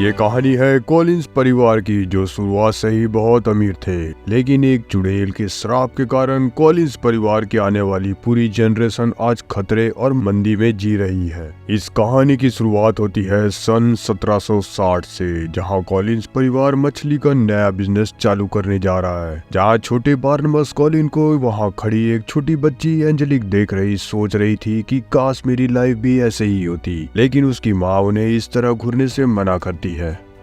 ये कहानी है कॉलिंस परिवार की, जो शुरुआत से ही बहुत अमीर थे, लेकिन एक चुड़ैल के श्राप के कारण कॉलिंस परिवार की आने वाली पूरी जनरेशन आज खतरे और मंदी में जी रही है। इस कहानी की शुरुआत होती है सन 1760 से, जहां कॉलिंस परिवार मछली का नया बिजनेस चालू करने जा रहा है। जहां छोटे बार्नबस कॉलिन को वहां खड़ी एक छोटी बच्ची एंजेलिक देख रही सोच रही थी कि काश मेरी लाइफ भी ऐसे ही होती, लेकिन उसकी माँ उन्हें इस तरह घूरने से मना करती है।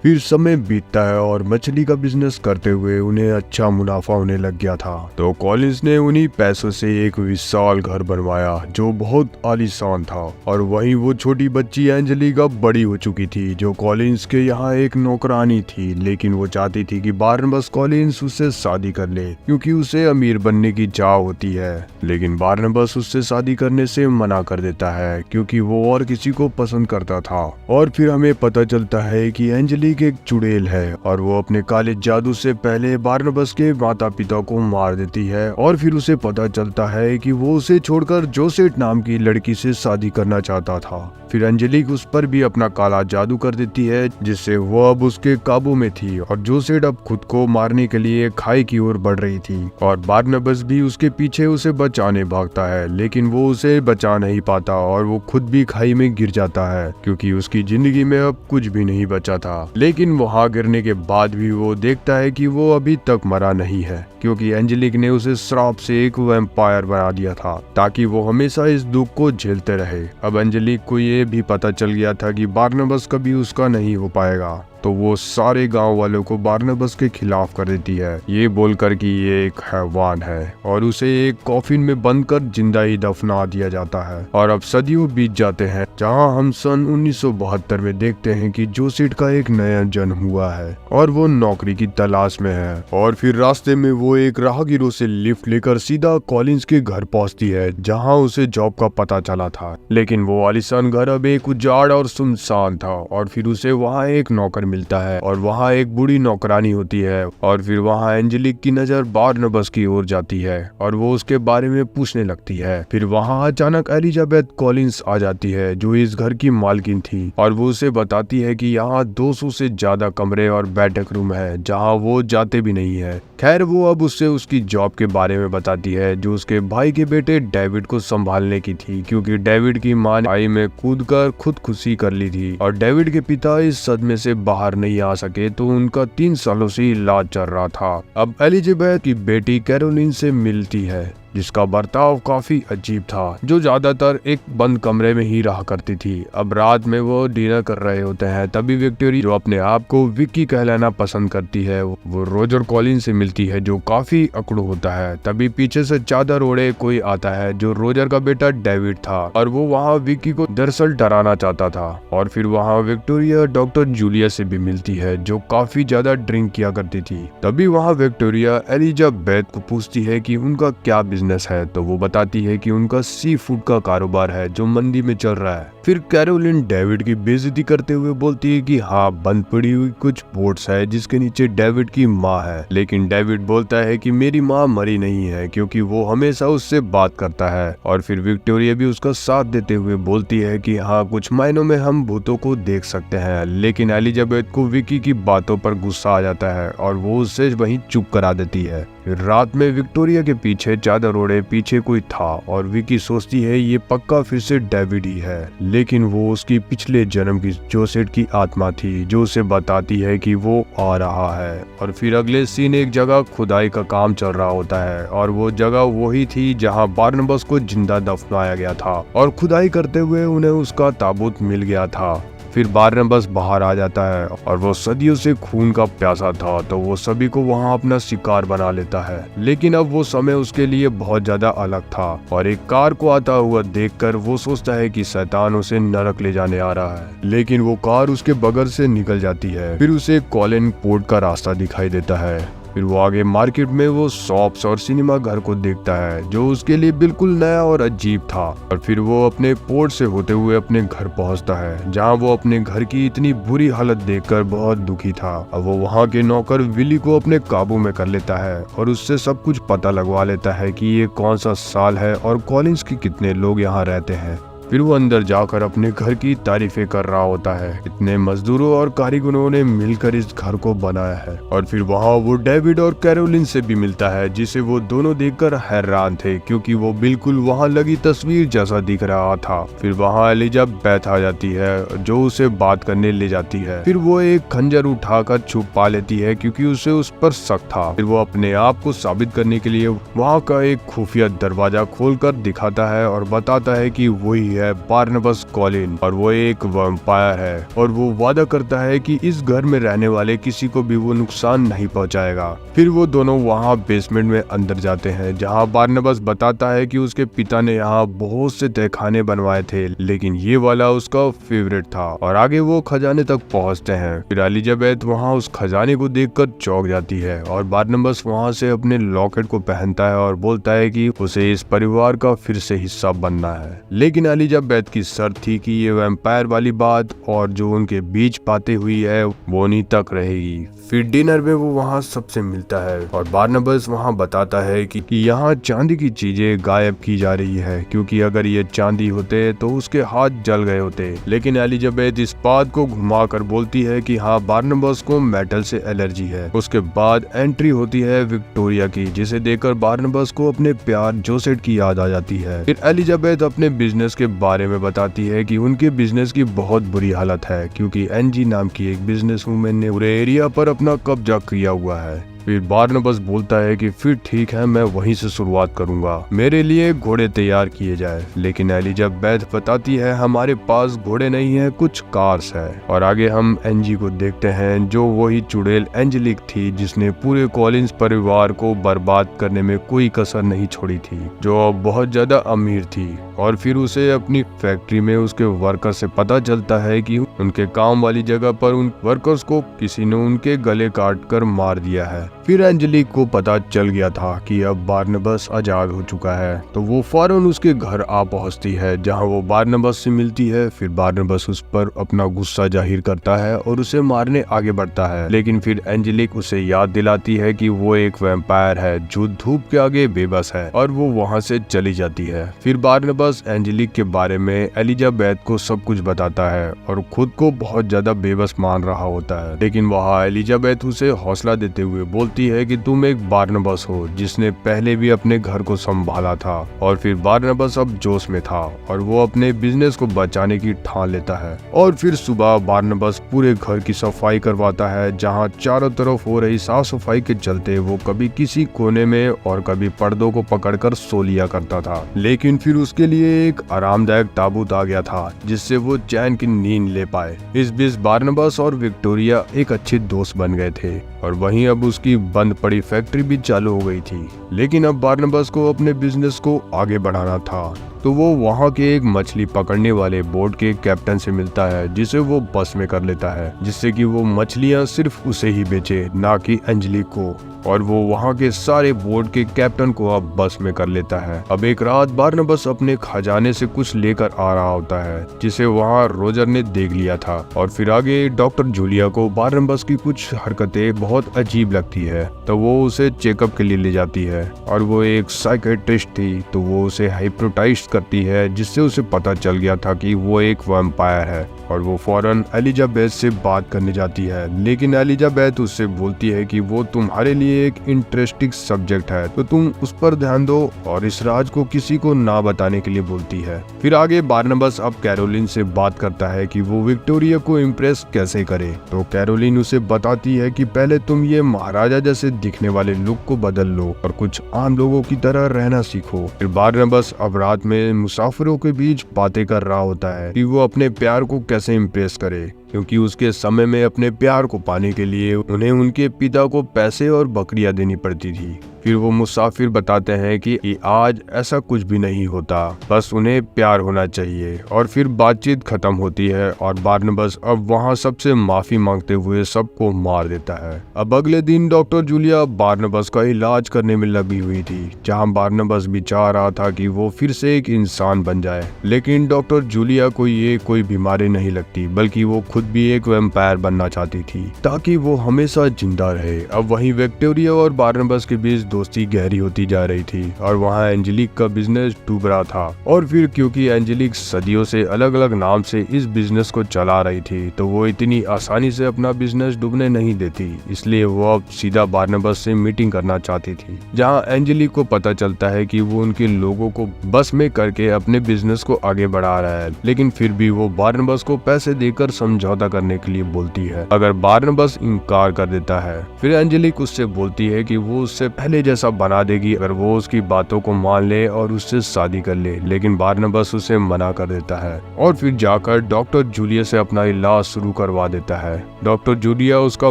फिर समय बीतता है और मछली का बिजनेस करते हुए उन्हें अच्छा मुनाफा होने लग गया था। तो कॉलिंस ने उन्हीं पैसों से एक विशाल घर बनवाया जो बहुत आलीशान था, और वहीं वो छोटी बच्ची एंजेलिक अब बड़ी हो चुकी थी, जो कॉलिंस के यहाँ एक नौकरानी थी। लेकिन वो चाहती थी कि बार्नबस कॉलिंस उससे शादी कर ले, क्योंकि उसे अमीर बनने की चाह होती है। लेकिन बार्नबस उससे शादी करने से मना कर देता है, क्योंकि वो और किसी को पसंद करता था। और फिर हमें पता चलता है कि एंजेलिक एक चुड़ैल है, और वो अपने काले जादू से पहले बार्नबस के माता पिता को मार देती है। और फिर उसे पता चलता है कि वो उसे छोड़कर जोसेट नाम की लड़की से शादी करना चाहता था। फिर एंजेलिक उस पर भी अपना काला जादू कर देती है, जिससे वो अब उसके काबू में थी, और जोसेट अब खुद को मारने के लिए खाई की ओर बढ़ रही थी। और बार्नबस भी उसके पीछे उसे बचाने भागता है, लेकिन वो उसे बचा नहीं पाता और वो खुद भी खाई में गिर जाता है, क्योंकि उसकी जिंदगी में अब कुछ भी नहीं बचा था। लेकिन वहां गिरने के बाद भी वो देखता है कि वो अभी तक मरा नहीं है, क्योंकि एंजेलिक ने उसे श्राप से एक वैम्पायर बना दिया था, ताकि वो हमेशा इस दुख को झेलते रहे। अब एंजेलिक को ये भी पता चल गया था कि बार्नबस कभी उसका नहीं हो पाएगा, तो वो सारे गांव वालों को बार्नबस के खिलाफ कर देती है, ये बोलकर कि ये एक हैवान है, और उसे एक कॉफिन में बंद कर जिंदा ही दफना दिया जाता है। और अब सदियों बीत जाते हैं, जहां हम सन 1972 में देखते हैं कि जोसेट का एक नया जन्म हुआ है, और वो नौकरी की तलाश में है। और फिर रास्ते में वो एक राहगीरों से लिफ्ट लेकर सीधा कॉलिंस के घर पहुंचती है, जहां उसे जॉब का पता चला था। लेकिन वो आलीशान घर अब एक उजाड़ और सुनसान था। और फिर उसे वहाँ एक नौकर मिलता है, और वहाँ एक बूढ़ी नौकरानी होती है। और फिर वहाँ एंजेलिक की नजर बार्नबस की ओर जाती है, और वो उसके बारे में पूछने लगती है। फिर वहाँ अचानक एलिजाबेथ कॉलिंस आ जाती है, जो इस घर की मालकिन थी, और वो उसे बताती है कि यहाँ 200 से ज्यादा कमरे और बैठक रूम है, जहाँ वो जाते भी नहीं है। खैर, वो अब उससे उसकी जॉब के बारे में बताती है, जो उसके भाई के बेटे डेविड को संभालने की थी, क्योंकि डेविड की मां खाई में कूदकर खुदकुशी कर ली थी, और डेविड के पिता इस सदमे से बाहर नहीं आ सके, तो उनका 3 सालों से इलाज चल रहा था। अब एलिजाबेथ की बेटी कैरोलिन से मिलती है, जिसका बर्ताव काफी अजीब था, जो ज्यादातर एक बंद कमरे में ही रहा करती थी। अब रात में वो डिनर कर रहे होते हैं, तभी विक्टोरी, जो अपने आप को विक्की कहलाना पसंद करती है, वो रोजर कॉलिन से मिलती है, जो काफी अकड़ू होता है। तभी पीछे से चादर ओढ़े कोई आता है, जो रोजर का बेटा डेविड था, और वो वहाँ विक्की को दरअसल डराना चाहता था। और फिर वहाँ विक्टोरिया डॉक्टर जूलिया से भी मिलती है, जो काफी ज्यादा ड्रिंक किया करती थी। तभी वहाँ विक्टोरिया एलिजाबेथ को पूछती है कि उनका क्या बिजनेस है, तो वो बताती है कि उनका सी फूड का कारोबार है, जो मंदी में चल रहा है। फिर कैरोलिन डेविड की बेइज्जती करते हुए बोलती है कि हाँ, बंद पड़ी हुई कुछ बोट्स है, जिसके नीचे डेविड की माँ है। लेकिन डेविड बोलता है कि मेरी माँ मरी नहीं है, क्योंकि वो हमेशा उससे बात करता है। और फिर विक्टोरिया भी उसका साथ देते हुए बोलती है कि हाँ, कुछ मायनों में हम भूतों को देख सकते हैं। लेकिन एलिजाबेथ को विक्की की बातों पर गुस्सा आ जाता है, और वो उससे वहीं चुप करा देती है। फिर रात में विक्टोरिया के पीछे चादर ओढ़े पीछे कोई था, और विक्की सोचती है ये पक्का फिर से डेविड ही है। लेकिन वो उसकी पिछले जन्म की जोसेट की आत्मा थी, जो उसे बताती है कि वो आ रहा है। और फिर अगले सीन एक जगह खुदाई का काम चल रहा होता है, और वो जगह वही थी जहां बार्नबस को जिंदा दफनाया गया था, और खुदाई करते हुए उन्हें उसका ताबूत मिल गया था। फिर बार्नबस बाहर आ जाता है, और वो सदियों से खून का प्यासा था, तो वो सभी को वहाँ अपना शिकार बना लेता है। लेकिन अब वो समय उसके लिए बहुत ज्यादा अलग था, और एक कार को आता हुआ देखकर वो सोचता है कि शैतान उसे नरक ले जाने आ रहा है। लेकिन वो कार उसके बगल से निकल जाती है। फिर उसे कॉलिन पोर्ट का रास्ता दिखाई देता है। फिर वो आगे मार्केट में वो शॉप्स और सिनेमा घर को देखता है, जो उसके लिए बिल्कुल नया और अजीब था। और फिर वो अपने पोर्ट से होते हुए अपने घर पहुंचता है, जहां वो अपने घर की इतनी बुरी हालत देखकर बहुत दुखी था। अब वो वहां के नौकर विली को अपने काबू में कर लेता है, और उससे सब कुछ पता लगवा लेता है कि ये कौन सा साल है और कॉलिंस के कितने लोग यहाँ रहते हैं। फिर वो अंदर जाकर अपने घर की तारीफें कर रहा होता है। इतने मजदूरों और कारीगरों ने मिलकर इस घर को बनाया है। और फिर वहाँ वो डेविड और कैरोलिन से भी मिलता है, जिसे वो दोनों देखकर हैरान थे क्योंकि वो बिल्कुल वहाँ लगी तस्वीर जैसा दिख रहा था। फिर वहाँ एलिजाबेथ आ जाती है जो उसे बात करने ले जाती है। फिर वो एक खंजर उठाकर छुपा लेती है क्योंकि उसे उस पर शक था। फिर वो अपने आप को साबित करने के लिए वहाँ का एक खुफिया दरवाजा खोलकर दिखाता है और बताता है कि वही है बारनबास कॉलिन और वो एक वैम्पायर है। और वो वादा करता है कि इस घर में रहने वाले किसी को भी वो नुकसान नहीं पहुंचाएगा। फिर वो दोनों वहाँ बेसमेंट में अंदर जाते हैं जहाँ बारनबास बताता है कि उसके पिता ने यहाँ बहुत से तहखाने बनवाए थे, लेकिन ये वाला उसका फेवरेट था। और आगे वो खजाने तक पहुँचते हैं। फिर एलिजाबेथ वहाँ उस खजाने को देखकर चौंक जाती है और बारनबास वहाँ से अपने लॉकेट को पहनता है और बोलता है कि उसे इस परिवार का फिर से हिस्सा बनना है। लेकिन एलिजाबेथ की शर्त थी कि ये वैम्पायर वाली बात और जो उनके बीच बातें हुई है वो नहीं तक रहेगी। फिर डिनर में वो वहाँ सबसे मिलता है और बारनबास वहाँ बताता है कि यहाँ चांदी की चीजें गायब की जा रही है क्योंकि अगर ये चांदी होते तो उसके हाथ जल गए होते। लेकिन एलिजाबेथ इस बात को घुमाकर बोलती है कि हाँ, बारनबास को मेटल से एलर्जी है। उसके बाद एंट्री होती है विक्टोरिया की, जिसे देखकर बारनबास को अपने प्यार जोसेट की याद आ जाती है। फिर एलिजाबेथ अपने बिजनेस के बारे में बताती है कि उनके बिजनेस की बहुत बुरी हालत है क्योंकि एनजी नाम की एक बिजनेस वूमेन ने पूरे एरिया पर अपना कब्जा किया हुआ है। फिर बारनबास बोलता है कि फिर ठीक है, मैं वहीं से शुरुआत करूंगा, मेरे लिए घोड़े तैयार किए जाए। लेकिन एलिजाबेथ बताती है हमारे पास घोड़े नहीं है, कुछ कार्स है। और आगे हम एनजी को देखते हैं जो वही चुड़ैल एंजेलिक थी जिसने पूरे कॉलिंस परिवार को बर्बाद करने में कोई कसर नहीं छोड़ी थी, जो अब बहुत ज्यादा अमीर थी। और फिर उसे अपनी फैक्ट्री में उसके वर्कर से पता चलता है कि उनके काम वाली जगह पर उन वर्कर्स को किसी ने उनके गले काट कर मार दिया है। फिर एंजेलिक को पता चल गया था कि अब बारनबास आजाद हो चुका है, तो वो फौरन उसके घर आ पहुंचती है जहां वो बारनबास से मिलती है। फिर बारनबास उस पर अपना गुस्सा जाहिर करता है और उसे मारने आगे बढ़ता है, लेकिन फिर एंजेलिक उसे याद दिलाती है कि वो एक वैम्पायर है जो धूप के आगे बेबस है और वो वहां से चली जाती है। फिर बारनबास एंजेलिक के बारे में एलिजाबेथ को सब कुछ बताता है और खुद को बहुत ज्यादा बेबस मान रहा होता है। लेकिन वहाँ एलिजाबेथ उसे हौसला देते हुए बोलती है कि तुम एक बारनबास हो जिसने पहले भी अपने घर को संभाला था। और फिर बारनबास अब जोश में था और वो अपने बिजनेस को बचाने की ठान लेता है। और फिर सुबह बारनबास पूरे घर की सफाई करवाता है, जहाँ चारों तरफ हो रही साफ सफाई के चलते वो कभी किसी कोने में और कभी पर्दों को पकड़कर सो लिया करता था। लेकिन फिर उसके लिए एक आरामदायक ताबूत आ गया था जिससे वो चैन की नींद ले पाए। इस बीच बारनबास और विक्टोरिया एक अच्छे दोस्त बन गए थे और वहीं अब उसकी बंद पड़ी फैक्ट्री भी चालू हो गई थी। लेकिन अब बारनबास को अपने बिजनेस को आगे बढ़ाना था, तो वो वहाँ के एक मछली पकड़ने वाले बोट के कैप्टन से मिलता है जिसे वो बस में कर लेता है, जिससे कि वो मछलियाँ सिर्फ उसे ही बेचे, ना कि एंजेलिक को। और वो वहाँ के सारे बोट के कैप्टन को अब बस में कर लेता है। अब एक रात बारनबास अपने खजाने से कुछ लेकर आ रहा होता है जिसे वहाँ रोजर ने देख लिया था। और फिर आगे डॉक्टर जूलिया को बारनबास की कुछ हरकतें बहुत अजीब लगती है, तो वो उसे चेकअप के लिए ले जाती है। और वो एक साइकेट्रिस्ट थी, तो वो उसे हाइप्नोटाइज करती है जिससे उसे पता चल गया था कि वो एक वैम्पायर है। और वो फौरन एलिजाबेथ से बात करने जाती है, लेकिन एलिजाबेथ उससे बोलती है कि वो तुम्हारे लिए एक इंटरेस्टिंग सब्जेक्ट है, तो तुम उस पर ध्यान दो और इस राज को किसी को ना बताने के लिए बोलती है। फिर आगे बारनबास अब कैरोलिन से बात करता है कि वो विक्टोरिया को इम्प्रेस कैसे करे, तो कैरोलिन उसे बताती है कि पहले तुम ये महाराजा जैसे दिखने वाले लुक को बदल लो और कुछ आम लोगों की तरह रहना सीखो। फिर बारनबास अब रात में मुसाफिरों के बीच बातें कर रहा होता है कि वो अपने प्यार को कैसे इम्प्रेस करे, क्योंकि उसके समय में अपने प्यार को पाने के लिए उन्हें उनके पिता को पैसे और बकरियां देनी पड़ती थी। फिर वो मुसाफिर बताते हैं कि आज ऐसा कुछ भी नहीं होता, बस उन्हें प्यार होना चाहिए। और फिर बातचीत खत्म होती है और बारनबास अब वहाँ सबसे माफी मांगते हुए सबको मार देता है। अब अगले दिन डॉक्टर जूलिया बारनबास का इलाज करने में लगी हुई थी, जहाँ बारनबास भी चाह रहा था कि वो फिर से एक इंसान बन जाए। लेकिन डॉक्टर जूलिया को ये कोई बीमारी नहीं लगती, बल्कि वो खुद भी एक वैम्पायर बनना चाहती थी ताकि वो हमेशा जिंदा रहे। अब वहीं विक्टोरिया और बारनबास के बीच दोस्ती गहरी होती जा रही थी और वहाँ एंजेलिक का बिजनेस डूब रहा था। और फिर क्योंकि एंजेलिक सदियों से अलग अलग नाम से इस बिजनेस को चला रही थी तो वो इतनी आसानी से अपना बिजनेस डूबने नहीं देती, इसलिए वो अब सीधा बारनबास से मीटिंग करना चाहती थी, जहाँ एंजेलिक को पता चलता है कि वो उनके लोगों को बस में करके अपने बिजनेस को आगे बढ़ा रहा है। लेकिन फिर भी वो बारनबास को पैसे देकर समझौता करने के लिए बोलती है। अगर बारनबास इनकार कर देता है फिर एंजेलिक उससे बोलती है कि वो उससे पहले जैसा बना देगी अगर वो उसकी बातों को मान ले और उससे शादी कर ले। लेकिन बारनबास उसे मना कर देता है और फिर जाकर डॉक्टर जूलिया से अपना इलाज शुरू करवा देता है। डॉक्टर जूलिया उसका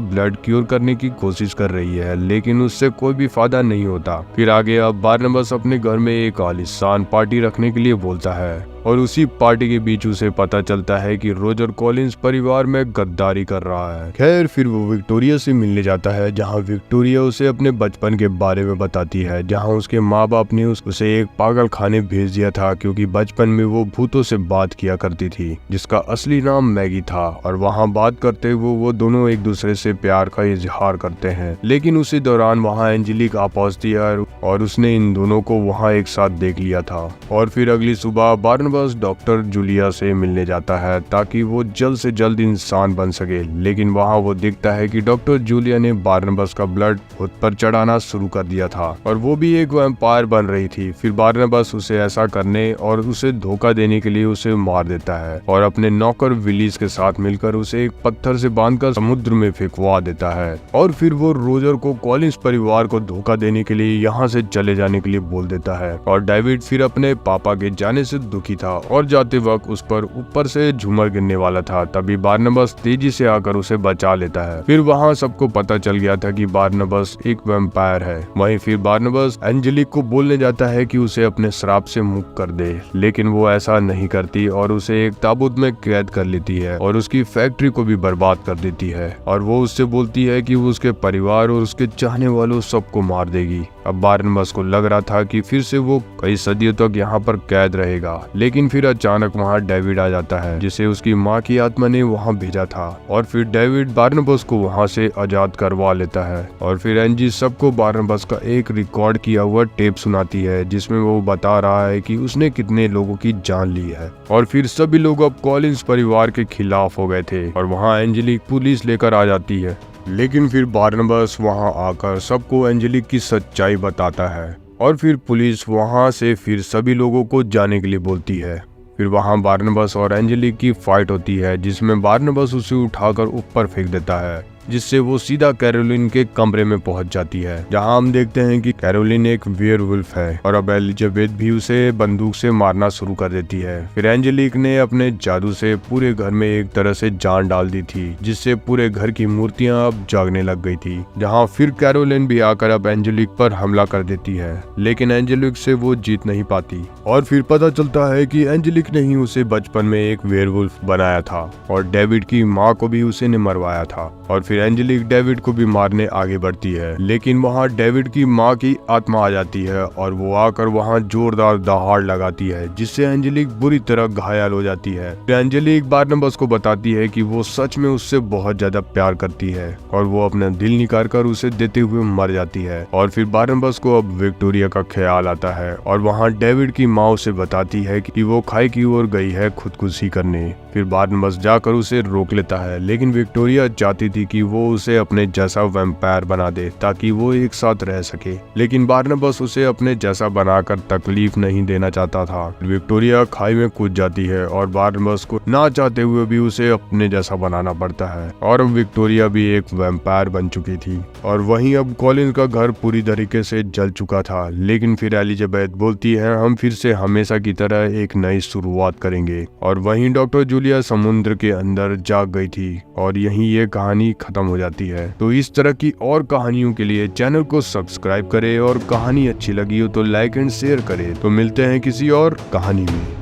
ब्लड क्यूर करने की कोशिश कर रही है लेकिन उससे कोई भी फायदा नहीं होता। फिर आगे अब बारनबास अपने घर में एक आलीशान पार्टी रखने के लिए बोलता है और उसी पार्टी के बीच उसे पता चलता है कि रोजर कॉलिंस परिवार में गद्दारी कर रहा है। खैर फिर वो विक्टोरिया से मिलने जाता है, जहाँ विक्टोरिया उसे अपने बचपन के बारे में बताती है, जहाँ उसके माँ बाप ने उसे एक पागल खाने भेज दिया था क्योंकि बचपन में वो भूतों से बात किया करती थी जिसका असली नाम मैगी था। और वहाँ बात करते हुए वो दोनों एक दूसरे से प्यार का इजहार करते हैं। लेकिन उसी दौरान वहाँ एंजेलिक आ पहुंचती है और उसने इन दोनों को वहाँ एक साथ देख लिया था। और फिर अगली सुबह बारनबास डॉक्टर जूलिया से मिलने जाता है ताकि वो जल्द से जल्द इंसान बन सके। लेकिन वहाँ वो देखता है कि डॉक्टर जूलिया ने बारनबास का ब्लड खुद पर चढ़ाना शुरू कर दिया था और वो भी एक वैम्पायर बन रही थी। फिर बारनबास उसे ऐसा करने और उसे धोखा देने के लिए उसे मार देता है और अपने नौकर विलीज के साथ मिलकर उसे एक पत्थर से बांधकर समुद्र में फेंकवा देता है। और फिर वो रोजर को कॉलिंस परिवार को धोखा देने के लिए यहाँ से चले जाने के लिए बोल देता है। और डेविड फिर अपने पापा के जाने से दुखी था और जाते वक्त उस पर ऊपर से झूमर गिरने वाला था। तभी बारनबास तेजी से आकर उसे बचा लेता है। फिर वहाँ सबको पता चल गया था कि बारनबास एक वैम्पायर है। वहीं फिर बारनबास एंजेलिक को बोलने जाता है कि उसे अपने श्राप से मुक्त कर दे, लेकिन वो ऐसा नहीं करती और उसे एक ताबूत में कैद कर लेती है और उसकी फैक्ट्री को भी बर्बाद कर देती है। और वो उससे बोलती है कि वो उसके परिवार और उसके चाहने वालों सबको मार देगी। अब बारनबास को लग रहा था कि फिर से वो कई सदियों तक यहाँ पर कैद रहेगा, लेकिन फिर अचानक वहाँ डेविड आ जाता है जिसे उसकी माँ की आत्मा ने वहाँ भेजा था। और फिर डेविड बारनबास को वहाँ से आजाद करवा लेता है। और फिर एंजी सबको बारनबास का एक रिकॉर्ड किया हुआ टेप सुनाती है जिसमें वो बता रहा है कि उसने कितने लोगों की जान ली है। और फिर सभी लोग अब कॉलिंस परिवार के खिलाफ हो गए थे और वहाँ एंजेलिक पुलिस लेकर आ जाती है। लेकिन फिर बारनबास वहां आकर सबको एंजेलिक की सच्चाई बताता है और फिर पुलिस वहां से फिर सभी लोगों को जाने के लिए बोलती है। फिर वहां बारनबास और एंजेलिक की फाइट होती है जिसमें बारनबास उसे उठाकर ऊपर फेंक देता है, जिससे वो सीधा कैरोलिन के कमरे में पहुंच जाती है, जहां हम देखते हैं कि कैरोलिन एक वेयरवुल्फ है और अब एलिजाबेथ भी उसे बंदूक से मारना शुरू कर देती है। फिर एंजेलिक ने अपने जादू से पूरे घर में एक तरह से जान डाल दी थी, जिससे पूरे घर की मूर्तियां अब जागने लग गई थी। जहां फिर कैरोलिन भी आकर अब एंजेलिक पर हमला कर देती है, लेकिन एंजेलिक से वो जीत नहीं पाती। और फिर पता चलता है कि एंजेलिक ने ही उसे बचपन में एक वेयरवुल्फ बनाया था और डेविड की माँ को भी उसे ने मरवाया था। और फिर एंजेलिक डेविड को भी मारने आगे बढ़ती है, लेकिन वहाँ डेविड की माँ की आत्मा आ जाती है और वो आकर वहाँ जोरदार दहाड़ लगाती है, जिससे एंजेलिक बुरी तरह घायल हो जाती है। फिर एंजेलिक बारनबास को बताती है कि वो सच में उससे बहुत ज्यादा प्यार करती है और वो अपना दिल निकाल कर उसे देते हुए मर जाती है। और फिर बारनबास को अब विक्टोरिया का ख्याल आता है और वहाँ डेविड की माँ उसे बताती है कि वो खाई की ओर गई है खुदकुशी करने। फिर बारनबास जाकर उसे रोक लेता है, लेकिन विक्टोरिया चाहती थी कि वो उसे अपने जैसा वैम्पायर बना दे ताकि वो एक साथ रह सके, लेकिन बारनबास उसे अपने जैसा बनाकर तकलीफ नहीं देना चाहता था। विक्टोरिया खाई में कूद जाती है और बारनबास को ना चाहते हुए भी उसे अपने जैसा बनाना पड़ता है और अब विक्टोरिया भी एक वैम्पायर बन चुकी थी। और वहीं अब कॉलिन का घर पूरी तरीके से जल चुका था, लेकिन फिर एलिजाबेथ बोलती है हम फिर से हमेशा की तरह एक नई शुरुआत करेंगे। और वहीं डॉक्टर जूलिया समुद्र के अंदर जाग गई थी और यहीं ये कहानी खत्म हो जाती है। तो इस तरह की और कहानियों के लिए चैनल को सब्सक्राइब करें और कहानी अच्छी लगी हो तो लाइक एंड शेयर करें। तो मिलते हैं किसी और कहानी में।